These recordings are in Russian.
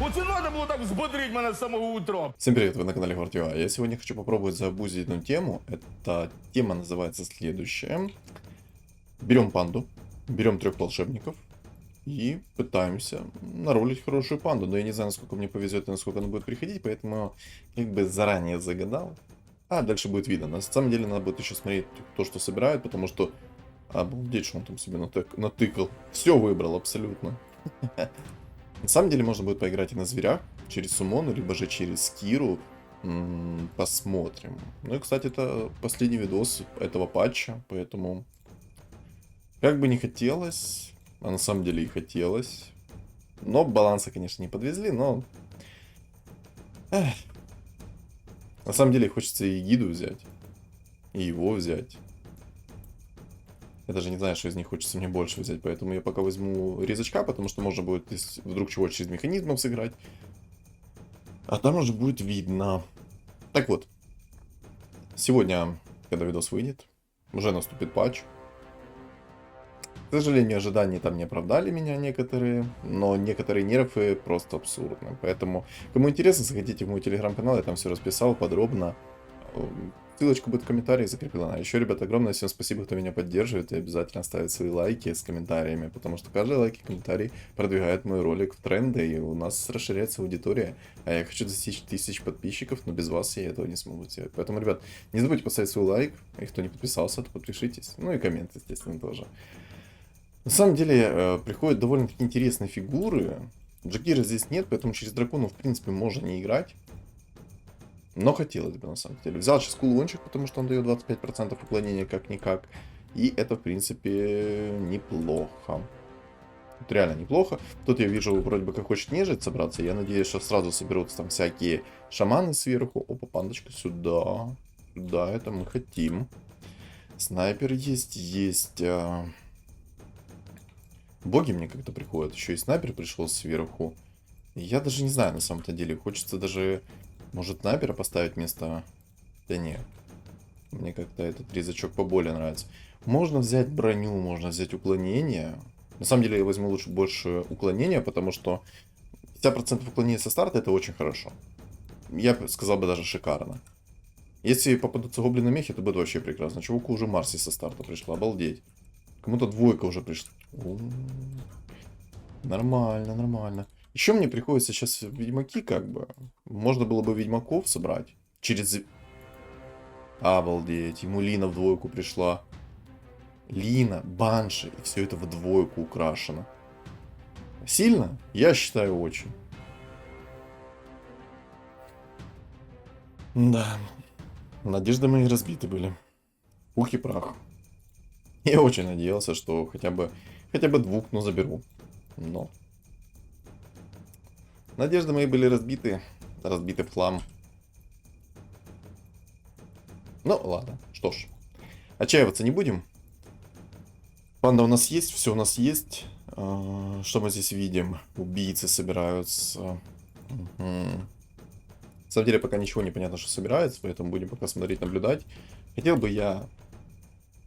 Оце надо було так взбодрить мене з самого утра. Всем привет, вы на канале Гвардиола. Я сегодня хочу попробовать забузить одну тему. Эта тема называется следующая. Берем панду, берем 3 волшебников и пытаемся наролить хорошую панду. Но я не знаю, насколько мне повезет и насколько она будет приходить, поэтому как бы заранее загадал. А дальше будет видно. На самом деле надо будет еще смотреть то, что собирают, потому что... Обалдеть, что он там себе натыкал. Все выбрал абсолютно. На самом деле можно будет поиграть и на зверях, через сумону, либо же через Киру. Посмотрим. Ну и, кстати, это последний видос этого патча, поэтому... Как бы не хотелось, а на самом деле и хотелось. Но баланса, конечно, не подвезли, но... Эх. На самом деле хочется и гиду взять, и его взять. Я даже не знаю, что из них хочется мне больше взять, поэтому я пока возьму резачка, потому что можно будет, если вдруг чего, через механизмов сыграть. А там уже будет видно. Так вот, сегодня, когда видос выйдет, уже наступит патч. К сожалению, ожидания там не оправдали меня некоторые, но некоторые нерфы просто абсурдны. Поэтому, кому интересно, заходите в мой телеграм-канал, я там все расписал подробно. Ссылочка будет в комментарии закреплена. Еще, ребята, огромное всем спасибо, кто меня поддерживает, и обязательно ставит свои лайки с комментариями, потому что каждый лайк и комментарий продвигает мой ролик в тренды, и у нас расширяется аудитория. А я хочу достичь 1000 подписчиков, но без вас я этого не смогу сделать. Поэтому, ребят, не забудьте поставить свой лайк, и кто не подписался, то подпишитесь. Ну и коммент, естественно, тоже. На самом деле, приходят довольно-таки интересные фигуры. Джакира здесь нет, поэтому через дракона, в принципе, можно не играть. Но хотелось бы, на самом деле. Взял сейчас кулончик, потому что он дает 25% уклонения как-никак. И это, в принципе, неплохо. Вот реально неплохо. Тут я вижу, вроде бы как хочет нежить собраться. Я надеюсь, что сразу соберутся там всякие шаманы сверху. Опа, пандочка, сюда. Сюда, это мы хотим. Снайпер есть. Боги мне как-то приходят. Еще и снайпер пришел сверху. Я даже не знаю, на самом-то деле. Хочется даже... Может, снайпера поставить вместо... Да не. Мне как-то этот резачок поболее нравится. Можно взять броню, можно взять уклонение. На самом деле я возьму лучше больше уклонения, потому что 50% уклонения со старта это очень хорошо. Я бы сказал бы даже шикарно. Если попадутся гоблины мехи, то будет вообще прекрасно. Чуваку уже Марси со старта пришла, обалдеть. Кому-то двойка уже пришла. Нормально, нормально. Еще мне приходится сейчас ведьмаки, как бы. Можно было бы ведьмаков собрать. Через... Обалдеть. Ему Лина в двойку пришла. Лина, Банши. И все это в двойку украшено. Сильно? Я считаю, очень. Да. Надежды мои разбиты были. Пух и прах. Я очень надеялся, что хотя бы двух, но заберу. Но... Надежды мои были разбиты в хлам. Ну, ладно, что ж. Отчаиваться не будем. Панда у нас есть, все у нас есть. Что мы здесь видим? Убийцы собираются. Угу. На самом деле, пока ничего не понятно, что собирается, поэтому будем пока смотреть, наблюдать. Хотел бы я,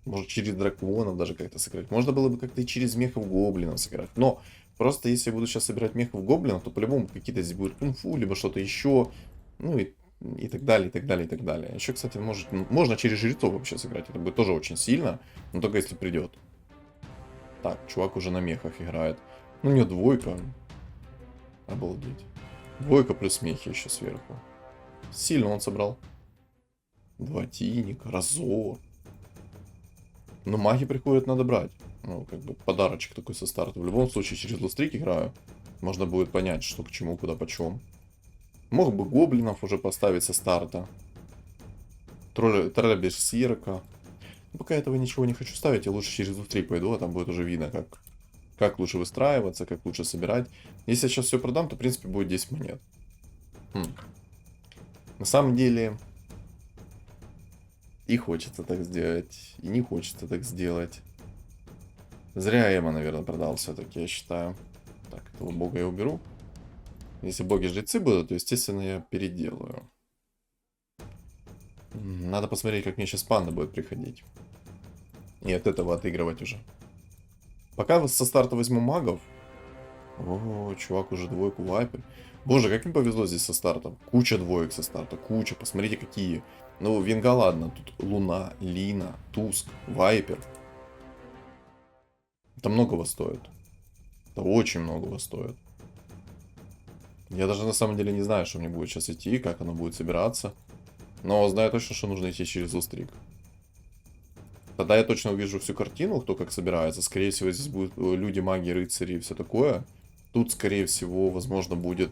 может, через драконов даже как-то сыграть. Можно было бы как-то и через мехов гоблинов сыграть. Но просто если я буду сейчас собирать мехов гоблинов, то по-любому какие-то здесь будет кунг-фу, либо что-то еще. Ну и так далее, и так далее, и так далее. Еще, кстати, можно через жрецов вообще сыграть. Это будет тоже очень сильно, но только если придет. Так, чувак уже на мехах играет. Ну, у него двойка. Обалдеть. Двойка плюс мехи еще сверху. Сильно он собрал. Два тиника, разор. Но маги приходят, надо брать. Ну, как бы подарочек такой со старта. В любом случае, через лустрик играю. Можно будет понять, что к чему, куда, почем. Мог бы гоблинов уже поставить со старта. Тролля берсерка. Пока этого ничего не хочу ставить, я лучше через лустрик пойду, а там будет уже видно, как лучше выстраиваться, как лучше собирать. Если я сейчас все продам, то, в принципе, будет 10 монет. На самом деле... И хочется так сделать, и не хочется так сделать. Зря я ему, наверное, продал все-таки, я считаю. Так, этого бога я уберу. Если боги-жрецы будут, то, естественно, я переделаю. Надо посмотреть, как мне сейчас панда будет приходить. И от этого отыгрывать уже. Пока со старта возьму магов. О, чувак уже двойку вайпер. Боже, как им повезло здесь со стартом. Куча двоек со старта, куча. Посмотрите, какие. Ну, Винга, ладно. Тут Луна, Лина, Туск, Вайпер. Это многого стоит. Это очень многого стоит. Я даже на самом деле не знаю, что мне будет сейчас идти, как оно будет собираться. Но знаю точно, что нужно идти через устрик. Тогда я точно увижу всю картину, кто как собирается. Скорее всего, здесь будут люди, маги, рыцари и все такое. Тут, скорее всего, возможно, будет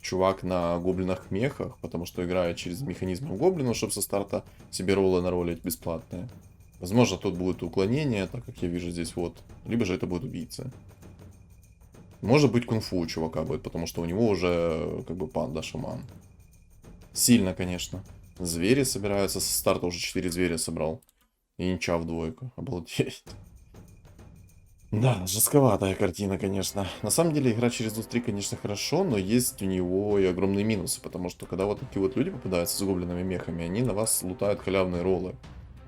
чувак на гоблинах-мехах, потому что играет через механизм гоблинов, чтобы со старта себе роллы наролить бесплатные. Возможно, тут будет уклонение, так как я вижу здесь вот. Либо же это будет убийца. Может быть, кунг-фу у чувака будет, потому что у него уже как бы панда-шаман. Сильно, конечно. Звери собираются, со старта уже 4 зверя собрал. И нича в двойку. Обалдеть. Да, жестковатая картина, конечно. На самом деле, игра через Ус-3, конечно, хорошо, но есть у него и огромные минусы, потому что когда вот такие вот люди попадаются с гоблинами мехами, они на вас лутают халявные роллы.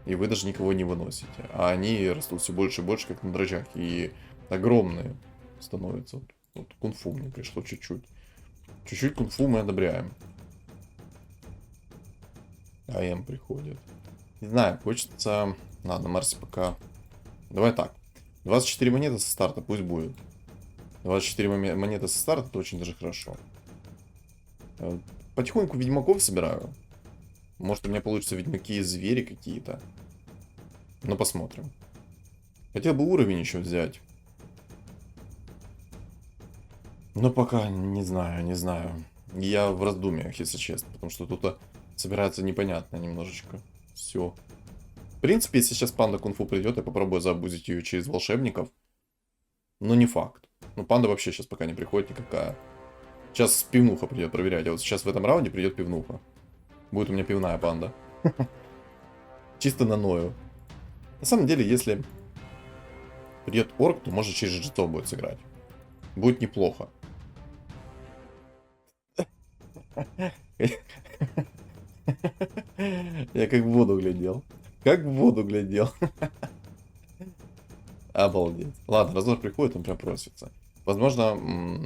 И вы даже никого не выносите. А они растут все больше и больше, как на дрожжах. И огромные становятся. Вот кунг-фу мне пришло чуть-чуть. Чуть-чуть кунг-фу мы одобряем. АМ приходит. Не знаю, хочется... Ладно, Марси пока... Давай так. 24 монеты со старта, пусть будет. 24 монеты со старта, это очень даже хорошо. Потихоньку ведьмаков собираю. Может, у меня получится ведьмаки и звери какие-то. Но посмотрим. Хотел бы уровень еще взять. Но пока не знаю, не знаю. Я в раздумьях, если честно. Потому что тут собирается непонятно немножечко. Все. В принципе, если сейчас панда кунг-фу придет, я попробую забузить ее через волшебников. Но не факт. Ну, панда вообще сейчас пока не приходит никакая. Сейчас пивнуха придет проверять. А вот сейчас в этом раунде придет пивнуха. Будет у меня пивная панда. Чисто на ною. На самом деле, если придет орк, то может через жрецов будет сыграть. Будет неплохо. Я как в воду глядел. Как в воду глядел. Обалдеть. Ладно, разор приходит, он прям просится. Возможно,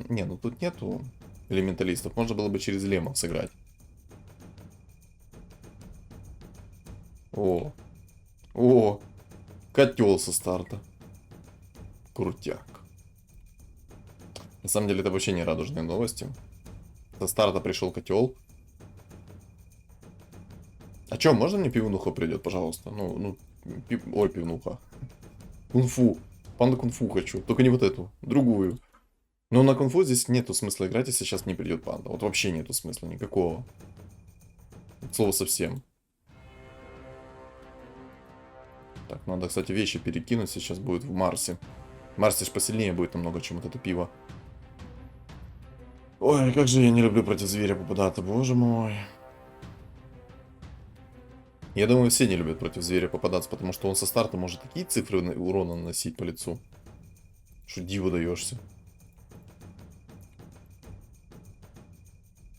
не, ну тут нету элементалистов. Можно было бы через лемов сыграть. О. О. Котел со старта. Крутяк. На самом деле это вообще не радужные новости. Со старта пришел котел. А чё, можно мне пивнуха придет, пожалуйста? Ой, пивнуха. Кунг-фу. Панда кунг-фу хочу. Только не вот эту. Другую. Но на кунг-фу здесь нету смысла играть, если сейчас не придет панда. Вот вообще нету смысла никакого. От слова совсем. Так, надо, кстати, вещи перекинуть. Сейчас будет в Марсе. Марсе ж посильнее будет намного, чем вот это пиво. Ой, как же я не люблю против зверя попадаться, боже мой. Я думаю, все не любят против зверя попадаться, потому что он со старта может такие цифры урона наносить по лицу. Что диву даешься.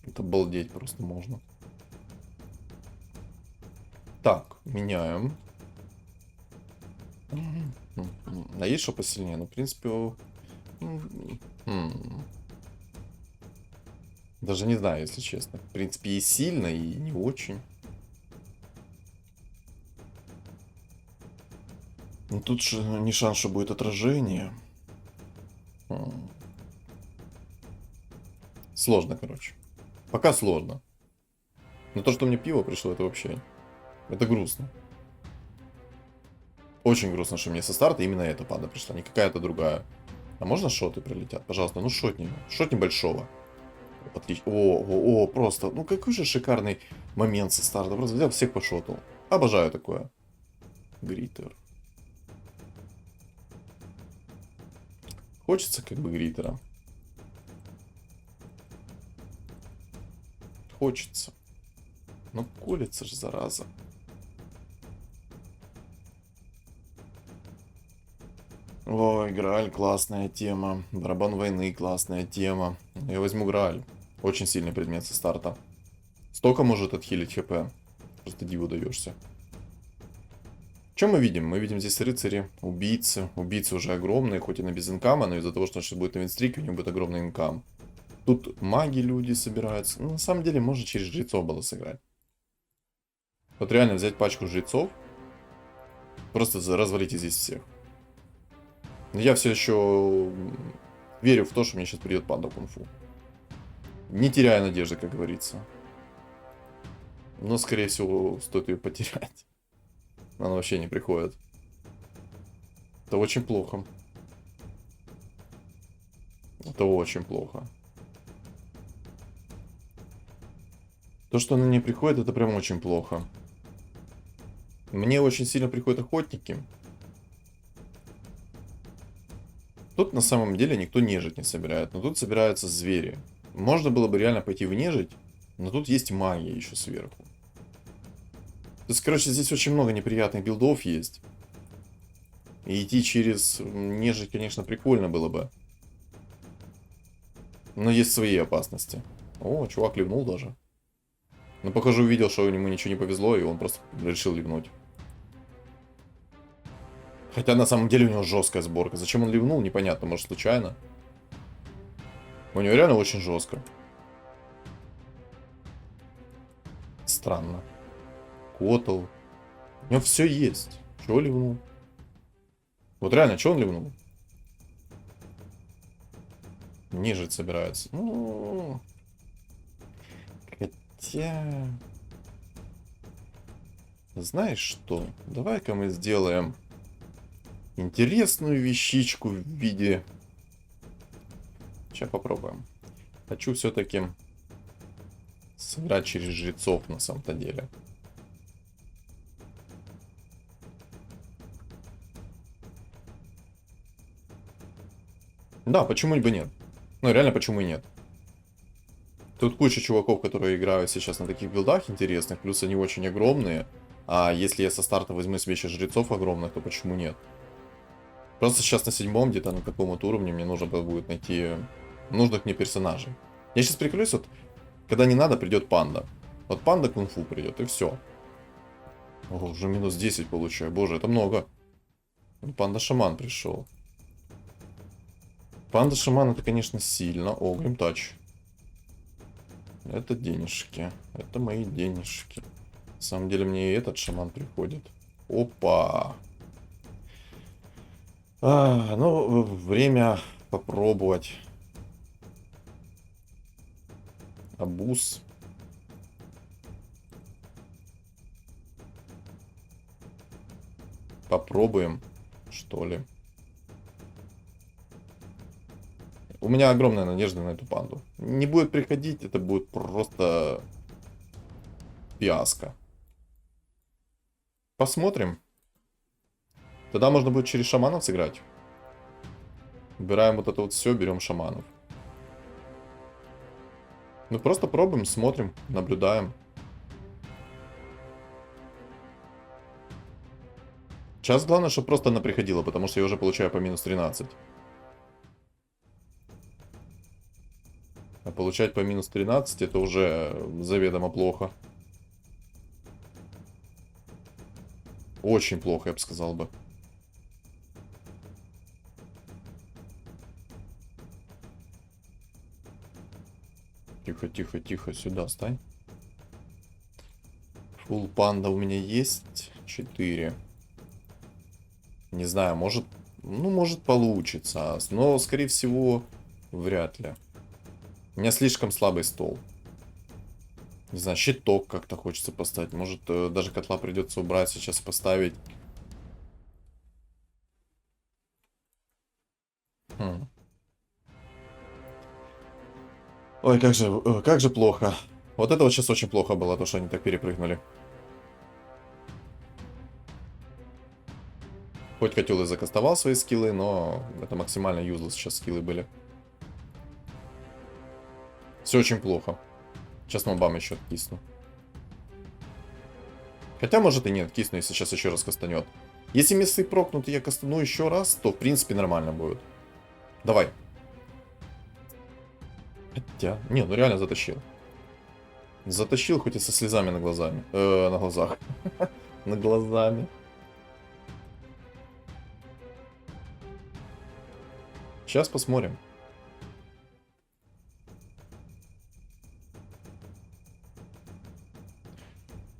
Это обалдеть просто можно. Так, меняем. А есть что посильнее? Ну, в принципе... Даже не знаю, если честно. В принципе, и сильно, и не очень. Ну, тут же не шанс, что будет отражение. Сложно, короче. Пока сложно. Но то, что мне пиво пришло, это вообще... Это грустно. Очень грустно, что мне со старта именно эта панда пришла, не какая-то другая. А можно шоты прилетят? Пожалуйста, ну шотни. Шотни большого. Отлично. О, просто. Ну какой же шикарный момент со старта. Просто взял, всех пошотал. Обожаю такое. Гритер. Хочется как бы гритера. Хочется. Но колется ж, зараза. Ой, Грааль классная тема. Барабан войны классная тема. Я возьму Грааль. Очень сильный предмет со старта. Столько может отхилить хп. Просто диву даешься. Что мы видим? Мы видим здесь рыцари, убийцы. Убийцы уже огромные, хоть и на без инкама, но из-за того, что он сейчас будет на винстрике, у него будет огромный инкам. Тут маги люди собираются. Ну, на самом деле, можно через жрецов было сыграть. Вот реально взять пачку жрецов. Просто развалите здесь всех. Но я все еще верю в то, что мне сейчас придет панда кунг-фу. Не теряя надежды, как говорится. Но, скорее всего, стоит ее потерять. Она вообще не приходит. Это очень плохо. Это очень плохо. То, что она не приходит, это прям очень плохо. Мне очень сильно приходят охотники. Тут на самом деле никто нежить не собирает, но тут собираются звери. Можно было бы реально пойти в нежить, но тут есть магия еще сверху. То есть, короче, здесь очень много неприятных билдов есть. И идти через нежить, конечно, прикольно было бы. Но есть свои опасности. О, чувак ливнул даже. Но, похоже, увидел, что ему ничего не повезло, и он просто решил ливнуть. Хотя, на самом деле, у него жесткая сборка. Зачем он ливнул, непонятно. Может, случайно. У него реально очень жестко. Странно. Котл. У него все есть. Чего ливнул? Вот реально, что он ливнул? Нежить собирается. Ну, хотя... Знаешь что? Давай-ка мы сделаем интересную вещичку в виде... Сейчас попробуем. Хочу все-таки сыграть через жрецов на самом-то деле. Да, почему бы нет? Ну, реально, почему и нет? Тут куча чуваков, которые играют сейчас на таких билдах интересных, плюс они очень огромные. А если я со старта возьму себе еще жрецов огромных, то почему нет? Просто сейчас на 7-м, где-то на каком-то уровне, мне нужно будет найти нужных мне персонажей. Я сейчас приколюсь, вот, когда не надо, придет панда. Вот панда кунг-фу придет, и все. Ого, уже минус 10 получаю. Боже, это много. Панда-шаман пришел. Панда-шаман это, конечно, сильно. О, гримтач. Это денежки. Это мои денежки. На самом деле мне и этот шаман приходит. Опа. Ну, время попробовать. Абуз. Попробуем, что ли. У меня огромная надежда на эту панду. Не будет приходить, это будет просто фиаско. Посмотрим. Тогда можно будет через шаманов сыграть. Убираем вот это вот все, берем шаманов. Ну просто пробуем, смотрим, наблюдаем. Сейчас главное, чтобы просто она приходила, потому что я уже получаю по минус 13. А получать по минус 13 это уже заведомо плохо. Очень плохо, я бы сказал бы. Тихо, тихо, тихо, сюда стань. Фулл панда у меня есть 4. Не знаю, может... Ну, может получится. Но, скорее всего, вряд ли. У меня слишком слабый стол. Не знаю, щиток как-то хочется поставить. Может, даже котла придется убрать, сейчас поставить. Ой, как же плохо. Вот это вот сейчас очень плохо было, то, что они так перепрыгнули. Хоть котел и закастовал свои скиллы, но это максимально юзлесс сейчас скиллы были. Все очень плохо. Сейчас мобам еще откисну. Хотя, может и нет, кисну, если сейчас еще раз кастанет. Если мессы прокнут, и я кастану еще раз, то, в принципе, нормально будет. Давай. Хотя... Не, ну реально затащил. Затащил, хоть и со слезами на глазами. На глазах. На глазами. Сейчас посмотрим.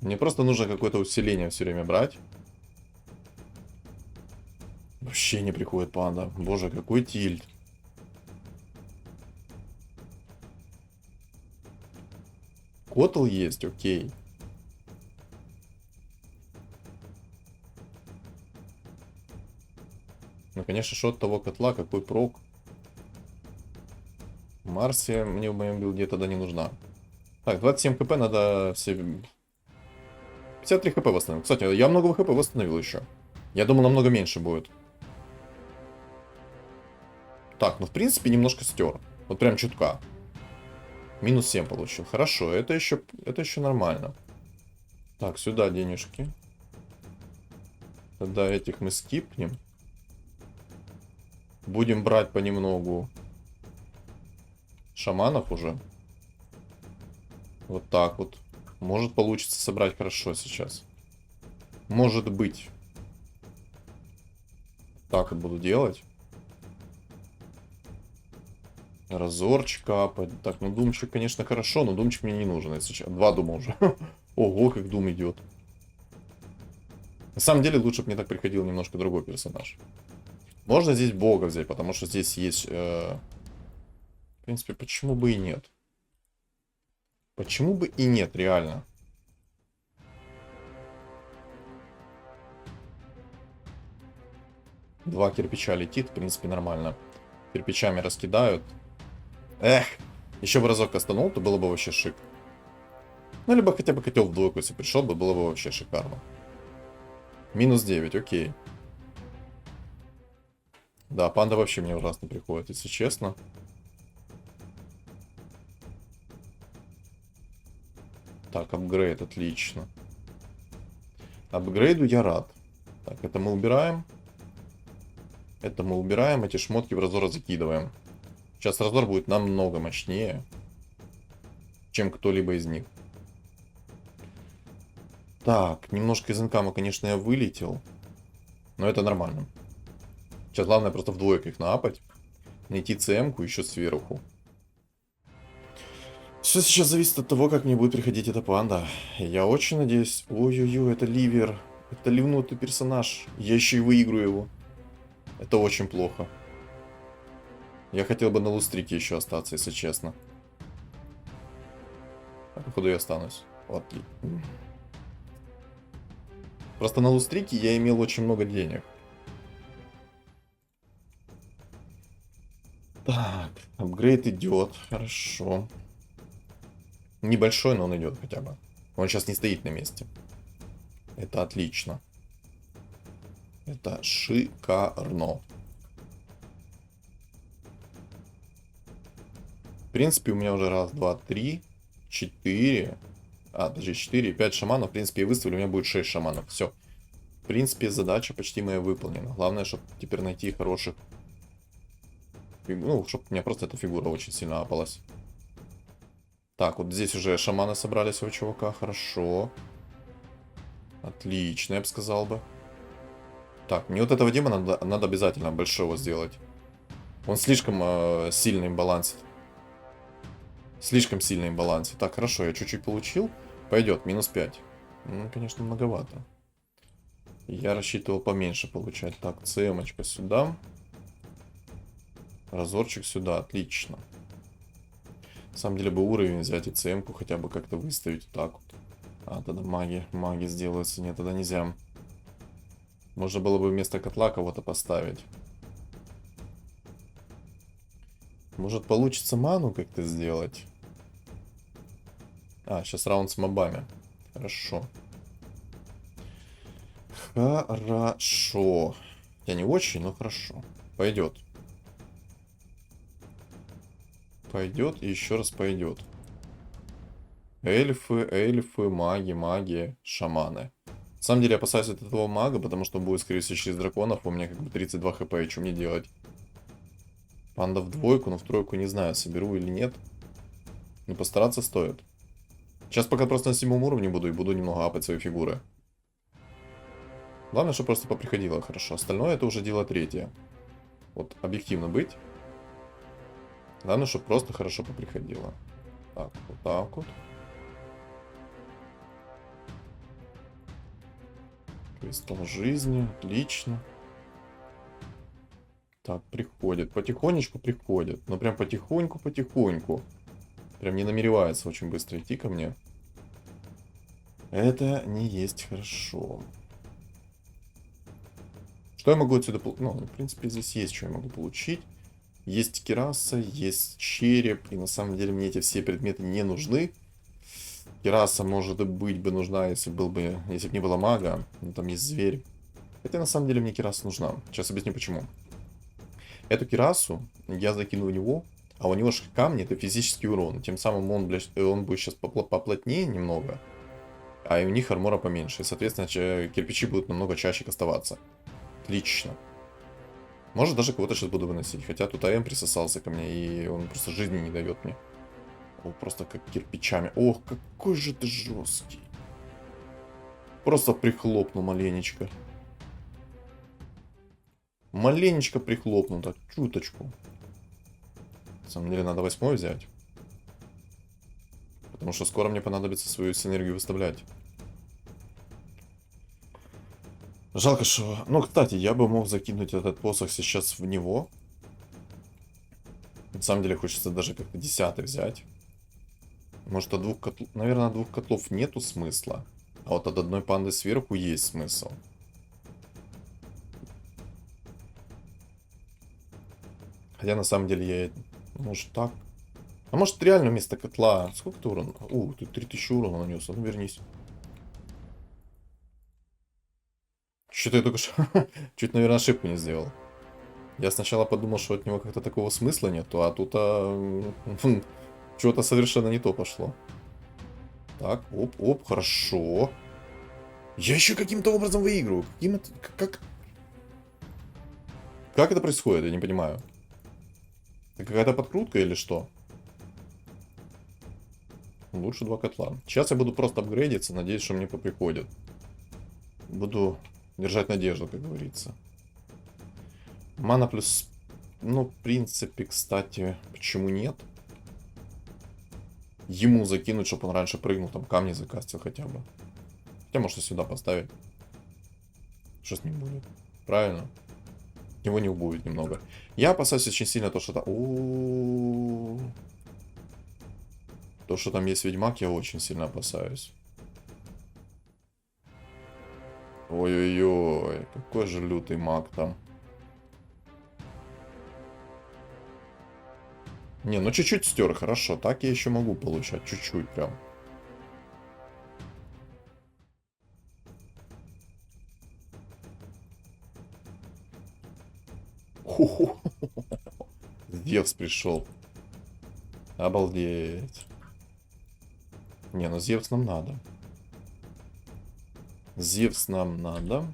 Мне просто нужно какое-то усиление все время брать. Вообще не приходит панда. Боже, какой тильт. Котл есть, окей. Ну, конечно, шот того котла, какой прок. Марсия мне в моем билде тогда не нужна. Так, 27 хп надо все... 53 хп восстановил. Кстати, я много хп восстановил еще. Я думал, намного меньше будет. Так, ну в принципе немножко стер. Вот прям чутка. Минус 7 получил. Хорошо, это еще нормально. Так, сюда денежки. Тогда этих мы скипнем. Будем брать понемногу шаманов уже. Вот так вот. Может получится собрать хорошо сейчас. Может быть. Так вот буду делать. Разорчик капать. Так, ну думчик, конечно, хорошо, но думчик мне не нужен, если честно. 2 дума уже. Ого, как дум идет. На самом деле, лучше бы мне так приходил немножко другой персонаж. Можно здесь бога взять, потому что здесь есть... В принципе, почему бы и нет? Почему бы и нет, реально? Два кирпича летит, в принципе, нормально. Кирпичами раскидают. Эх, еще бы разок останул, то было бы вообще шик. Ну, либо хотя бы котел в двойку, если пришел бы, было бы вообще шикарно. Минус 9, окей. Да, панда вообще мне ужасно приходит, если честно. Так, апгрейд, отлично. Апгрейду я рад. Так, это мы убираем. Это мы убираем, эти шмотки в разор закидываем. Сейчас разор будет намного мощнее, чем кто-либо из них. Так, немножко из инкама, конечно, я вылетел. Но это нормально. Сейчас главное просто в двойку их наапать. Найти ЦМ-ку еще сверху. Все сейчас зависит от того, как мне будет приходить эта панда. Я очень надеюсь... Ой-ой-ой, это ливер. Это ливнутый персонаж. Я еще и выиграю его. Это очень плохо. Я хотел бы на лустрике еще остаться, если честно. А походу я останусь. Вот. Просто на лустрике я имел очень много денег. Так, апгрейд идет. Хорошо. Небольшой, но он идет хотя бы. Он сейчас не стоит на месте. Это отлично. Это шикарно. В принципе, у меня уже раз, два, три, 4. Подожди, 4, 5 шаманов. В принципе, я выставлю, у меня будет 6 шаманов. Все. В принципе, задача почти моя выполнена. Главное, чтобы теперь найти хороших... Ну, чтобы у меня просто эта фигура очень сильно апалась. Так, вот здесь уже шаманы собрались у чувака. Хорошо. Отлично, я бы сказал бы. Так, мне вот этого демона надо обязательно большого сделать. Он слишком сильный баланс. Слишком сильный баланс. Так, хорошо, я чуть-чуть получил. Пойдет, минус 5. Ну, конечно, многовато. Я рассчитывал поменьше получать. Так, ЦМ-очка сюда. Разорчик сюда, отлично. На самом деле бы уровень взять и ЦМ-ку хотя бы как-то выставить вот так вот. А, тогда маги сделаются. Нет, тогда нельзя. Можно было бы вместо котла кого-то поставить. Может получится ману как-то сделать? А, сейчас раунд с мобами. Хорошо. Хорошо. Я не очень, но хорошо. Пойдет. Пойдет и еще раз пойдет. Эльфы, маги, шаманы. На самом деле я опасаюсь от этого мага, потому что он будет, скорее всего, через драконов. У меня как бы 32 хп, и что мне делать? Панда в двойку, но в тройку не знаю, соберу или нет. Но постараться стоит. Сейчас пока просто на 7 уровне буду и буду немного апать свои фигуры. Главное, чтобы просто поприходило хорошо. Остальное это уже дело третье. Вот объективно быть. Главное, чтобы просто хорошо поприходило. Так, вот так вот. Кристалл жизни. Отлично. Так, приходит. Потихонечку приходит. Ну, прям потихоньку-потихоньку. Прям не намеревается очень быстро идти ко мне. Это не есть хорошо. Что я могу отсюда получить? Ну, в принципе, здесь есть, что я могу получить. Есть кираса, есть череп. И на самом деле мне эти все предметы не нужны. Кираса, может быть, бы нужна, если бы не было мага. Но там есть зверь. Хотя на самом деле мне кираса нужна. Сейчас объясню почему. Эту кирасу я закину в него, а у него же камни это физический урон. Тем самым он будет сейчас поплотнее немного, а и у них армора поменьше. И, соответственно, кирпичи будут намного чаще оставаться. Отлично. Может, даже кого-то сейчас буду выносить. Хотя тут АМ присосался ко мне, и он просто жизни не дает мне. О, просто как кирпичами. Ох, какой же ты жесткий. Просто прихлопнул маленечко. Маленечко прихлопнул, так, чуточку. На самом деле, надо 8 взять. Потому что скоро мне понадобится свою синергию выставлять. Жалко, что... Ну, кстати, я бы мог закинуть этот посох сейчас в него. На самом деле, хочется даже как-то 10 взять. Может, от двух котлов... Наверное, от двух котлов нету смысла. А вот от одной панды сверху есть смысл. Хотя, на самом деле, я... Может, так. А может, реально вместо котла... Сколько ты урона? Ты 3000 урона нанес. А ну, вернись. Что-то я только что... Чуть, наверное, ошибку не сделал. Я сначала подумал, что от него как-то такого смысла нету, а тут что-то совершенно не то пошло. Так, оп, хорошо. Я еще каким-то образом выигрываю. Как это происходит? Я не понимаю. Это какая-то подкрутка или что? Лучше 2 котла. Сейчас я буду просто апгрейдиться, надеюсь, что мне поприходит. Буду держать надежду, как говорится. Мана плюс... Ну, в принципе, кстати, почему нет? Ему закинуть, чтобы он раньше прыгнул, там камни закастил хотя бы. Хотя, может, и сюда поставить. Что с ним будет? Правильно. Его не убудет немного. Я опасаюсь очень сильно то, что там... То, что там есть ведьмак, я очень сильно опасаюсь. Ой-ой-ой, какой же лютый маг там. Не, ну чуть-чуть стер, хорошо. Так я еще могу получать, чуть-чуть прям. Зевс пришел. Обалдеть. Не, ну Зевс нам надо. Зевс нам надо.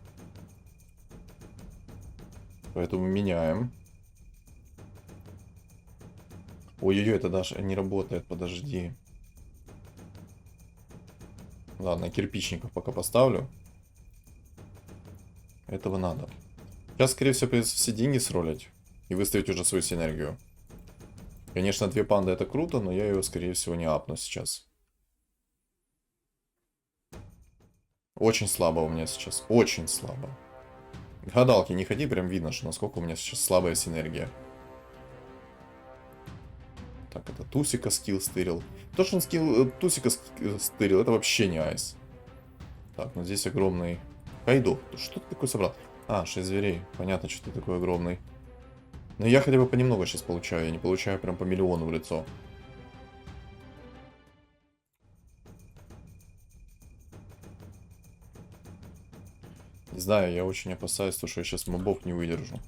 Поэтому меняем. Ой-ой-ой, это даже не работает, подожди. Ладно, кирпичников пока поставлю. Этого надо. Сейчас, скорее всего, придется все деньги сролить. И выставить уже свою синергию. Конечно, 2 панды это круто, но я ее, скорее всего, не апну сейчас. Очень слабо у меня сейчас. Очень слабо. Гадалки, не ходи, прям видно, что насколько у меня сейчас слабая синергия. Так, это Тусика скилл стырил. То, что он скилл Тусика стырил, это вообще не айс. Так, ну здесь огромный Кайдо. Что ты такое собрал? 6 зверей. Понятно, что ты такой огромный. Но я хотя бы понемногу сейчас получаю. Я не получаю прям по миллиону в лицо. Не знаю, я очень опасаюсь, что я сейчас мобов не выдержу.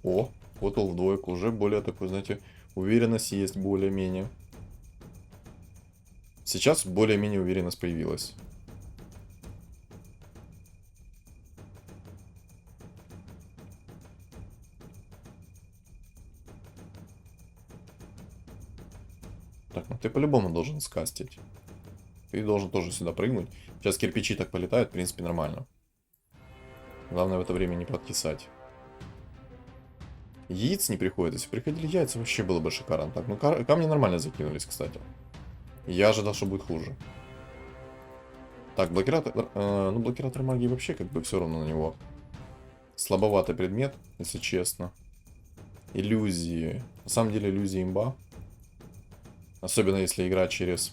О, котл в двойку. Уже более такой, знаете, уверенность есть более-менее. Сейчас более-менее уверенность появилась. Так, ну ты по-любому должен скастить. Ты должен тоже сюда прыгнуть. Сейчас кирпичи так полетают, в принципе, нормально. Главное в это время не подкисать. Яиц не приходит. Если приходили яйца, вообще было бы шикарно. Так, ну камни нормально закинулись, кстати. Я ожидал, что будет хуже. Так, блокиратор... ну, блокиратор магии вообще как бы все равно на него. Слабоватый предмет, если честно. Иллюзии. На самом деле иллюзии имба. Особенно если играть через...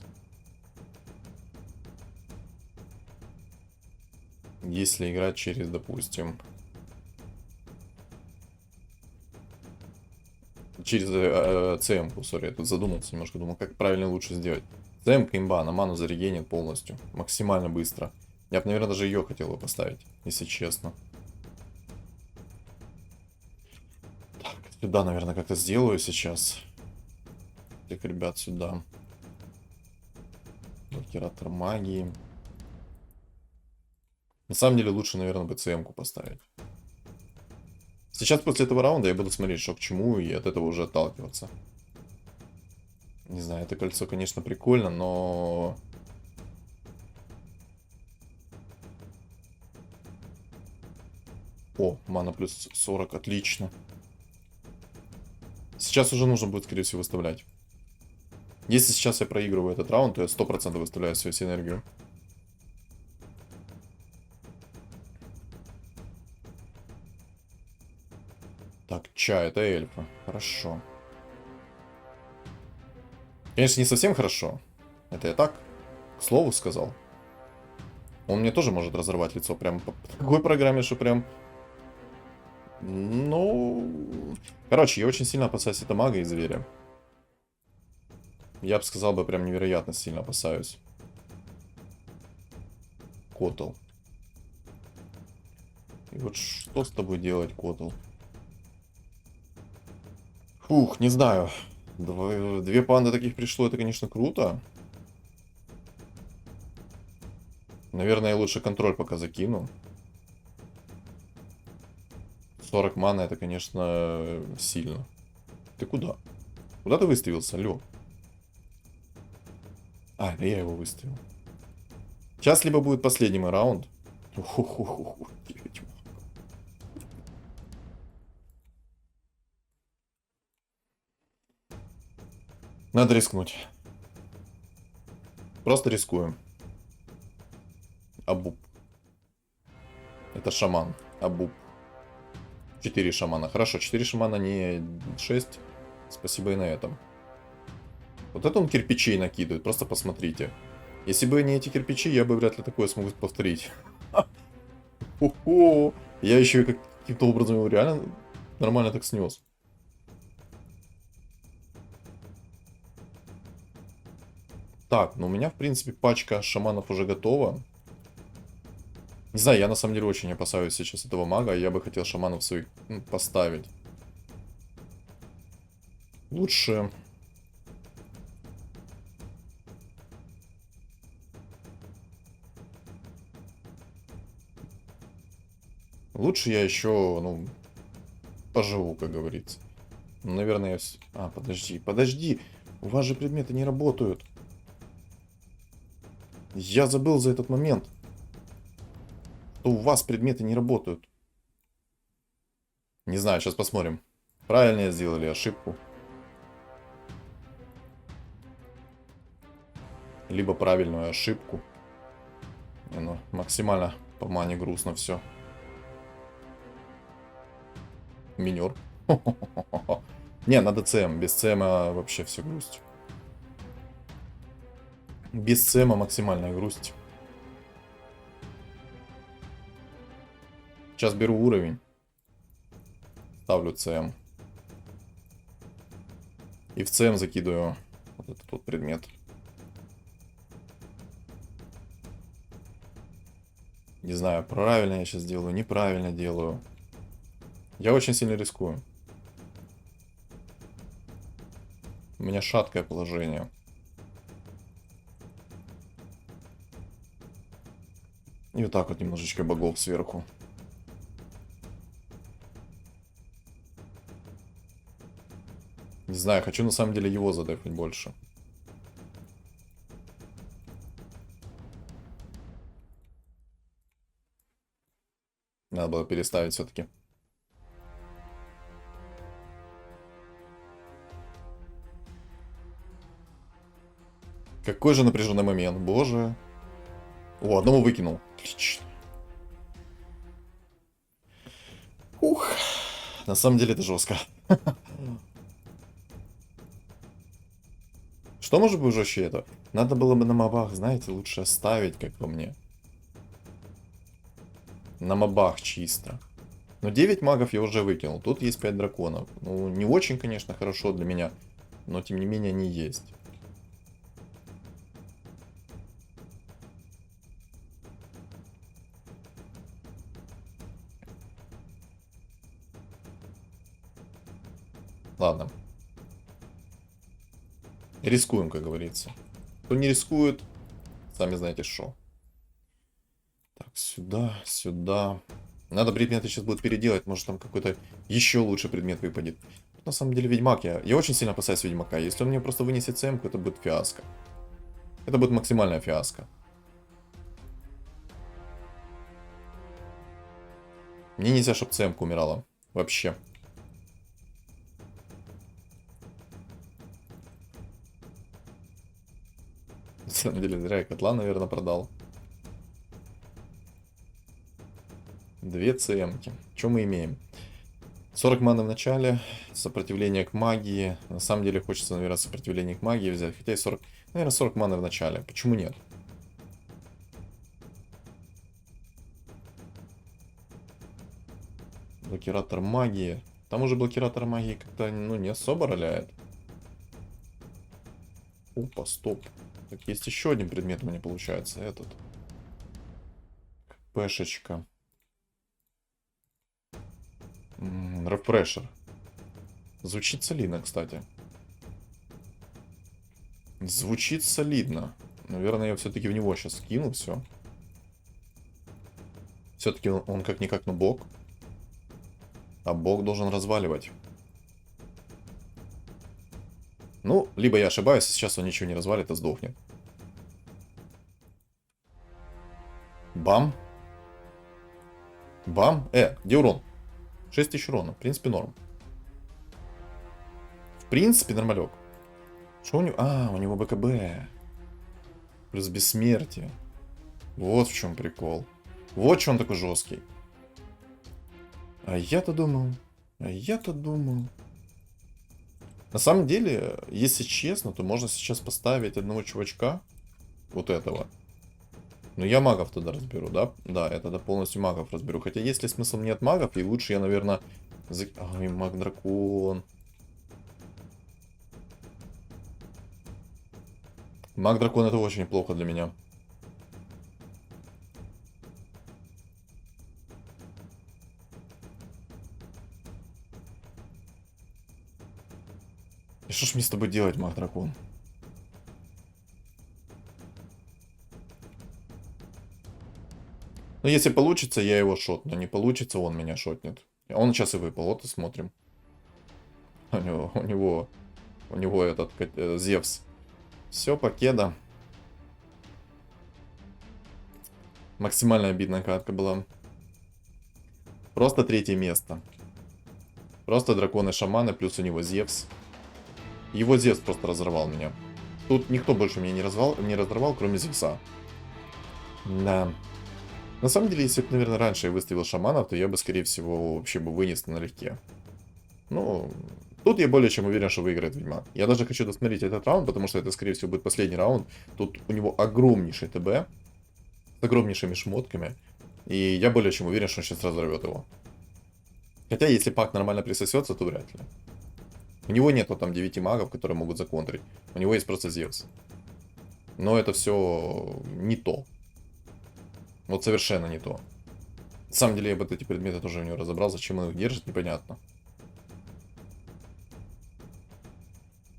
Если играть через, допустим... Через CM-ку, сори, я тут задумался немножко, думал, как правильно лучше сделать. CM-ка имба, на ману зарегенит полностью, максимально быстро. Я бы, наверное, даже ее хотел бы поставить, если честно. Так, сюда, наверное, как-то сделаю сейчас. Так, ребят, сюда. Блокиратор магии. На самом деле, лучше, наверное, бы CM-ку поставить. Сейчас, после этого раунда, я буду смотреть, что к чему, и от этого уже отталкиваться. Не знаю, это кольцо, конечно, прикольно, но... О, мана плюс 40, отлично. Сейчас уже нужно будет, скорее всего, выставлять. Если сейчас я проигрываю этот раунд, то я 100% выставляю свою синергию. Так, чай, это эльфа. Хорошо. Конечно, не совсем хорошо. Это я так, к слову сказал. Он мне тоже может разорвать лицо прям по такой программе, что прям... Ну... Короче, я очень сильно опасаюсь это мага и зверя. Я бы сказал бы, прям невероятно сильно опасаюсь. Котл. И вот что с тобой делать, Котл? Фух, не знаю. Две панды таких пришло, это, конечно, круто. Наверное, я лучше контроль пока закину. 40 мана, это, конечно, сильно. Ты куда? Куда ты выставился, алло? А, я его выставил. Сейчас либо будет последний мой раунд. Надо рискнуть. Просто рискуем. Абуб. Это шаман. Абуб. 4 шамана. Хорошо, 4 шамана, не 6. Спасибо и на этом. Вот это он кирпичей накидывает, просто посмотрите. Если бы не эти кирпичи, я бы вряд ли такое смог повторить. Хо-хо! Я еще и каким-то образом его реально нормально так снес. Так, ну у меня, в принципе, пачка шаманов уже готова. Не знаю, я на самом деле очень опасаюсь сейчас этого мага. Я бы хотел шаманов своих поставить. Лучше... Лучше я еще, ну, поживу, как говорится. Наверное, я... А, подожди, подожди. У вас же предметы не работают. Я забыл за этот момент. Что у вас предметы не работают. Не знаю, сейчас посмотрим. Правильно я сделал или ошибку. Либо правильную ошибку. Не, ну, максимально по мане грустно все. Минер. Не, надо ЦМ. Без ЦМ вообще все грусть. Без ЦМ максимальная грусть. Сейчас беру уровень. Ставлю ЦМ. И в ЦМ закидываю вот этот вот предмет. Не знаю, правильно я сейчас делаю, неправильно делаю. Я очень сильно рискую. У меня шаткое положение. И вот так вот немножечко богов сверху. Не знаю, хочу на самом деле его задефать больше. Надо было переставить все-таки. Какой же напряженный момент, боже. О, одного выкинул. Отлично. Ух. На самом деле это жестко. Что может быть жестче это? Надо было бы на мобах, знаете, лучше оставить, как по мне. На мобах чисто. Но 9 магов я уже выкинул. Тут есть 5 драконов. Ну, не очень, конечно, хорошо для меня. Но, тем не менее, они есть. Ладно. Рискуем, как говорится. Кто не рискует, сами знаете что. Так, сюда, сюда. Надо предметы сейчас будет переделать. Может, там какой-то еще лучший предмет выпадет. На самом деле, Ведьмак, я очень сильно опасаюсь Ведьмака. Если он мне просто вынесет цемку, это будет фиаско. Это будет максимальная фиаско. Мне нельзя, чтобы цемка умирала. Вообще. На самом деле, зря я котла, наверное, продал. 2 цемки. Что мы имеем? 40 маны в начале, сопротивление к магии. На самом деле хочется, наверное, сопротивление к магии взять. Хотя и 40, наверное, 40 маны в начале. Почему нет? Блокиратор магии. Там уже блокиратор магии как-то, ну, не особо роляет. Опа, стоп. Так, есть еще один предмет у меня получается. Этот. Пешечка. Рефрешер. Звучит солидно, кстати. Звучит солидно. Наверное, я все-таки в него сейчас скину все. Все-таки он как-никак, но бог. А бог должен разваливать. Ну, либо я ошибаюсь, и сейчас он ничего не развалит, а сдохнет. Бам. Бам. Где урон? 6000 урона. В принципе, норм. В принципе, нормалек. Что у него? А, у него БКБ. Плюс бессмертие. Вот в чем прикол. Вот что он такой жесткий. А я-то думал. На самом деле, если честно, то можно сейчас поставить одного чувачка. Вот этого. Но я магов тогда разберу, да? Да, я тогда полностью магов разберу. Хотя, если смысл нет магов, и лучше я, наверное... Ай, маг-дракон. Маг-дракон это очень плохо для меня. И что ж мне с тобой делать, маг-дракон? Ну, если получится, я его шотну. Не получится, он меня шотнет. Он сейчас и выпал, вот и смотрим. У него этот Зевс. Все, покеда. Максимально обидная катка была. Просто 3-е место. Просто драконы-шаманы, плюс у него Зевс. Его Зевс просто разорвал меня. Тут никто больше меня не разорвал, кроме Зевса. Да. На самом деле, если бы, наверное, раньше я выставил шаманов, то я бы, скорее всего, вообще бы вынес налегке. Ну, тут я более чем уверен, что выиграет Ведьмак. Я даже хочу досмотреть этот раунд, потому что это, скорее всего, будет последний раунд. Тут у него огромнейший ТБ. С огромнейшими шмотками. И я более чем уверен, что он сейчас разорвет его. Хотя, если пак нормально присосется, то вряд ли. У него нету там 9 магов, которые могут законтрить. У него есть просто Зевс. Но это все не то. Вот совершенно не то. На самом деле, я вот эти предметы тоже у него разобрал. Зачем он их держит, непонятно.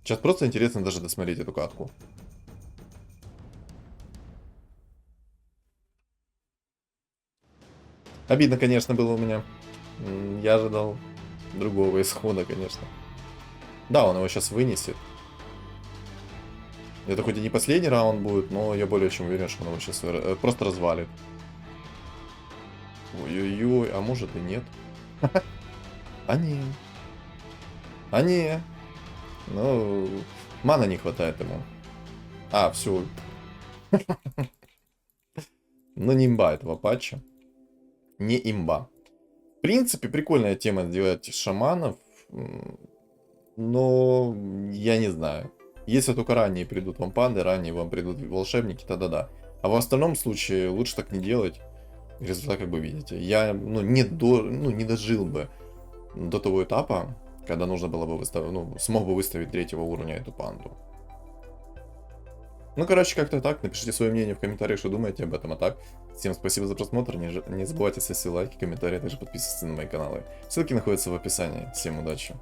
Сейчас просто интересно даже досмотреть эту катку. Обидно, конечно, было у меня. Я ожидал другого исхода, конечно. Да, он его сейчас вынесет. Это хоть и не последний раунд будет, но я более чем уверен, что он его сейчас просто развалит. Ой-ой-ой, а может и нет. А не. А не. Ну, мана не хватает ему. А, все. Но не имба этого патча. Не имба. В принципе, прикольная тема делать шаманов. Но я не знаю. Если только ранее придут вам панды, ранее вам придут волшебники, тогда да. А в остальном случае лучше так не делать. Результат как бы видите. Я не дожил бы до того этапа, когда нужно было бы выставить, смог бы выставить 3-го уровня эту панду. Ну, короче, как-то так. Напишите свое мнение в комментариях, что думаете об этом. А так, всем спасибо за просмотр. Не забывайте ставить лайки, комментарии, а также подписываться на мои каналы. Ссылки находятся в описании. Всем удачи.